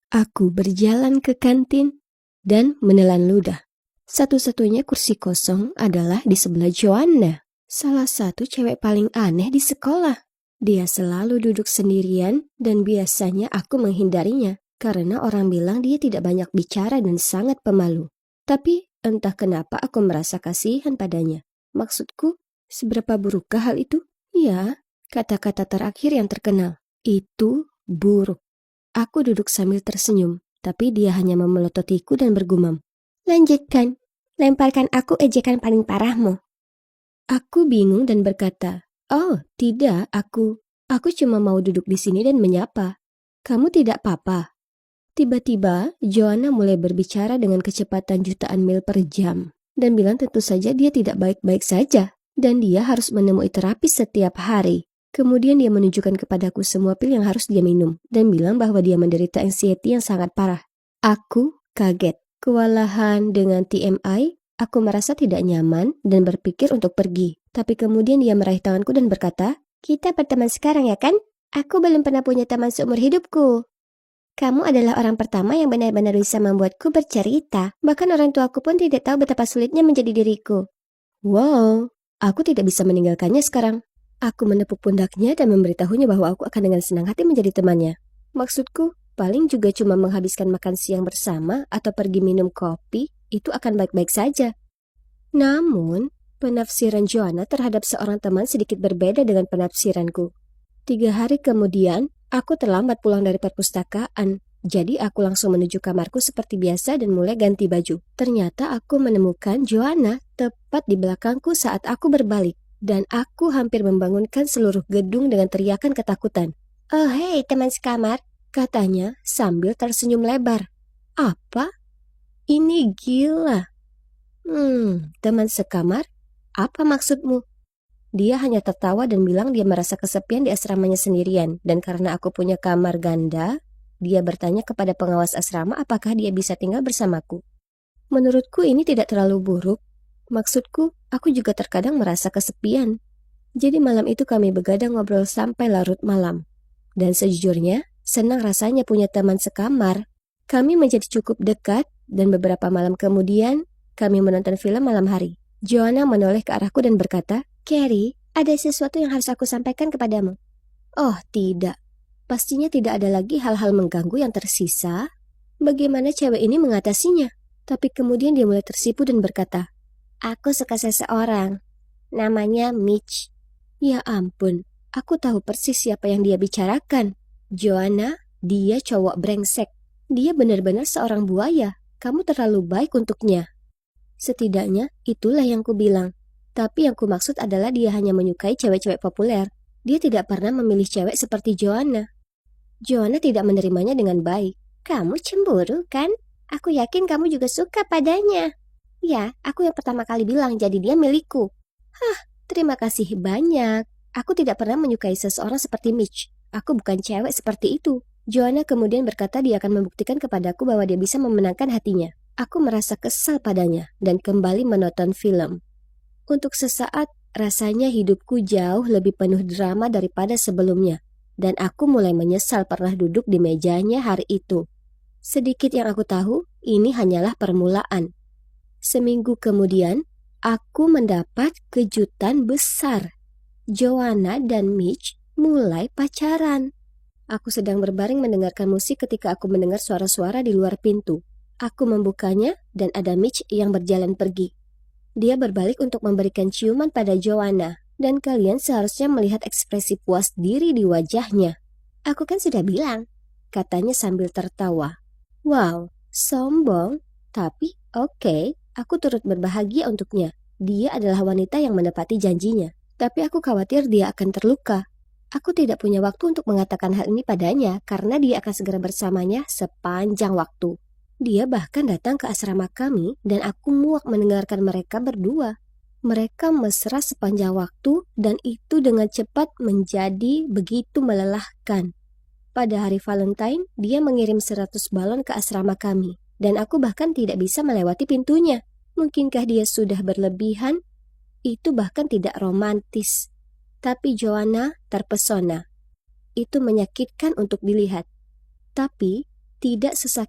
Aku berjalan ke kantin dan menelan ludah. Satu-satunya kursi kosong adalah di sebelah Joanna, salah satu cewek paling aneh di sekolah. Dia selalu duduk sendirian dan biasanya aku menghindarinya karena orang bilang dia tidak banyak bicara dan sangat pemalu. Tapi entah kenapa aku merasa kasihan padanya. Maksudku, seberapa burukkah hal itu? Ya, kata-kata terakhir yang terkenal. Itu buruk. Aku duduk sambil tersenyum, tapi dia hanya memelototiku dan bergumam. Lanjutkan, lemparkan aku ejekan paling parahmu. Aku bingung dan berkata, oh tidak, aku cuma mau duduk di sini dan menyapa. Kamu tidak apa-apa? Tiba-tiba, Joanna mulai berbicara dengan kecepatan jutaan mil per jam, dan bilang tentu saja dia tidak baik-baik saja, dan dia harus menemui terapi setiap hari. Kemudian dia menunjukkan kepadaku semua pil yang harus dia minum, dan bilang bahwa dia menderita anxiety yang sangat parah. Aku kaget, kewalahan dengan TMI, aku merasa tidak nyaman dan berpikir untuk pergi. Tapi kemudian dia meraih tanganku dan berkata, kita berteman sekarang ya kan? Aku belum pernah punya teman seumur hidupku. Kamu adalah orang pertama yang benar-benar bisa membuatku bercerita. Bahkan orang tuaku pun tidak tahu betapa sulitnya menjadi diriku. Wow, aku tidak bisa meninggalkannya sekarang. Aku menepuk pundaknya dan memberitahunya bahwa aku akan dengan senang hati menjadi temannya. Maksudku, paling juga cuma menghabiskan makan siang bersama atau pergi minum kopi, itu akan baik-baik saja. Namun, penafsiran Joanna terhadap seorang teman sedikit berbeda dengan penafsiranku. 3 hari kemudian, aku terlambat pulang dari perpustakaan. Jadi aku langsung menuju kamarku seperti biasa dan mulai ganti baju. Ternyata aku menemukan Joanna tepat di belakangku saat aku berbalik. Dan aku hampir membangunkan seluruh gedung dengan teriakan ketakutan. Oh hei teman sekamar, katanya sambil tersenyum lebar. Apa? Ini gila. Teman sekamar? Apa maksudmu? Dia hanya tertawa dan bilang dia merasa kesepian di asramanya sendirian. Dan karena aku punya kamar ganda, dia bertanya kepada pengawas asrama apakah dia bisa tinggal bersamaku. Menurutku ini tidak terlalu buruk. Maksudku, aku juga terkadang merasa kesepian. Jadi malam itu kami begadang ngobrol sampai larut malam. Dan sejujurnya, senang rasanya punya teman sekamar. Kami menjadi cukup dekat dan beberapa malam kemudian, kami menonton film malam hari. Joanna menoleh ke arahku dan berkata, Carrie, ada sesuatu yang harus aku sampaikan kepadamu. Oh, tidak. Pastinya tidak ada lagi hal-hal mengganggu yang tersisa. Bagaimana cewek ini mengatasinya? Tapi kemudian dia mulai tersipu dan berkata, aku suka seseorang. Namanya Mitch. Ya ampun, aku tahu persis siapa yang dia bicarakan. Joanna, dia cowok brengsek. Dia benar-benar seorang buaya. Kamu terlalu baik untuknya. Setidaknya, itulah yang kubilang. Tapi yang kumaksud adalah dia hanya menyukai cewek-cewek populer. Dia tidak pernah memilih cewek seperti Joanna. Joanna tidak menerimanya dengan baik. Kamu cemburu, kan? Aku yakin kamu juga suka padanya. Ya, aku yang pertama kali bilang, jadi dia milikku. Hah, terima kasih banyak. Aku tidak pernah menyukai seseorang seperti Mitch. Aku bukan cewek seperti itu. Joanna kemudian berkata dia akan membuktikan kepadaku bahwa dia bisa memenangkan hatinya. Aku merasa kesal padanya dan kembali menonton film. Untuk sesaat, rasanya hidupku jauh lebih penuh drama daripada sebelumnya. Dan aku mulai menyesal pernah duduk di mejanya hari itu. Sedikit yang aku tahu, ini hanyalah permulaan. Seminggu kemudian, aku mendapat kejutan besar. Joanna dan Mitch mulai pacaran. Aku sedang berbaring mendengarkan musik ketika aku mendengar suara-suara di luar pintu. Aku membukanya dan ada Mitch yang berjalan pergi. Dia berbalik untuk memberikan ciuman pada Joanna, dan kalian seharusnya melihat ekspresi puas diri di wajahnya. Aku kan sudah bilang, katanya sambil tertawa. Wow, sombong, tapi oke. Aku turut berbahagia untuknya. Dia adalah wanita yang menepati janjinya. Tapi aku khawatir dia akan terluka. Aku tidak punya waktu untuk mengatakan hal ini padanya karena dia akan segera bersamanya sepanjang waktu. Dia bahkan datang ke asrama kami dan aku muak mendengarkan mereka berdua. Mereka mesra sepanjang waktu dan itu dengan cepat menjadi begitu melelahkan. Pada hari Valentine, dia mengirim 100 balon ke asrama kami. Dan aku bahkan tidak bisa melewati pintunya. Mungkinkah dia sudah berlebihan? Itu bahkan tidak romantis. Tapi Joanna terpesona. Itu menyakitkan untuk dilihat. Tapi tidak sesakit